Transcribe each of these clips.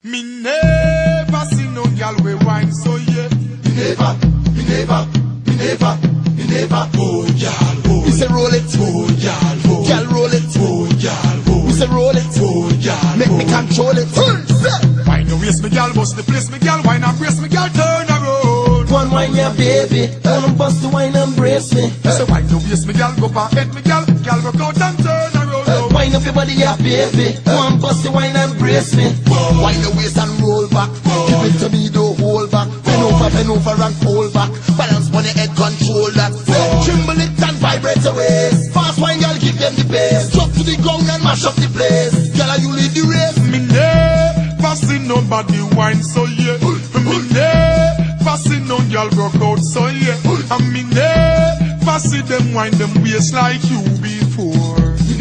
Me never see no gyal we wine so yeah. Me never, oh gyal, oh. We say roll it, oh gyal, oh. Gyal roll it, oh gyal, oh. We say roll it, oh gyal, make me control it. Wine no waste me gyal, bust the place me gyal, wine and brace me gyal, turn around. One wine ya baby, wanna bust the wine and brace me. I say wine no waste me gyal, go for head me gyal, gyal rock out and turn around. Wine up your body ya baby, one bust the wine and brace me. Wine the waist and roll back. Give it to me, don't hold back. Bend over and hold back. Balance on the head, control that. Tremble it and vibrate the waist. Fast wine, girl, give them the bass. Drop to the ground and mash up the place. Girl, you lead the race. Me never see nobody wine so yeah. Me never see no gyal rock out so yeah. And me never see them wine them waist like you before. Me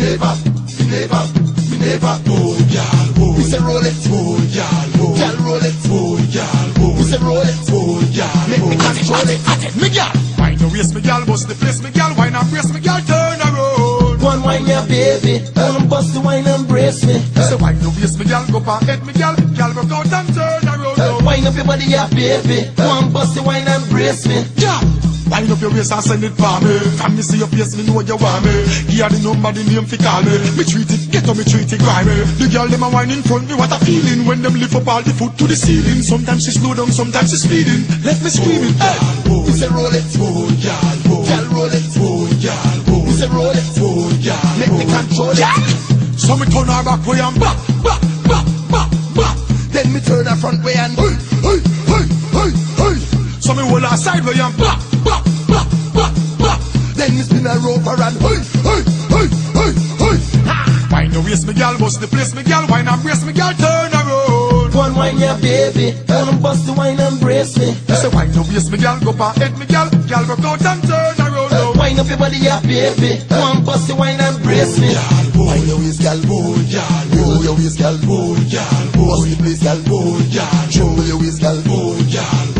never, oh gyal, oh. We say roll it, oh gyal, oh. Gyal roll it, oh gyal, oh. We say roll it, oh gyal, make me control it. Me gyal, wine the waist me gyal, bust the place me gyal, wine and brace me gyal, turn around. One wine ya baby, wanna bust the wine and brace me. Say wine the waist me gyal, go for head me gyal, gyal rock out and turn around. Wine up your body ya baby, wanna bust the wine and brace me. Yeah. Wind up your waist and send it for me. From me see your face, me know you want me. Give her the number, the name fi call me. Me treat it, get on me treat it, grimy. The girl them a wine in front me, what a feeling. When them lift up all the foot to the ceiling. Sometimes she slow down, sometimes she speeding. Let me scream it. Oh, we say roll it, oh gyal, oh. Gyal roll it, oh gyal, oh. We say roll it, oh gyal, make me control it. So me turn her back way and back. Then me turn her front way and hey. So me hold her side way and back. Then me spin her over and hey. Wine the waist me gyal, bust the place me gyal, wine and brace me gyal, turn around. One wine ya baby, wanna bust the wine and brace me. Say wine the waist me gyal, go for head me gyal, gyal rock out and turn around. Wine up your body ya baby, wanna bust the wine and brace me. Wine your waist gyal, oh gyal, roll your waist gyal, oh gyal, bust the place gyal, oh gyal, tremble your waist gyal, oh gyal.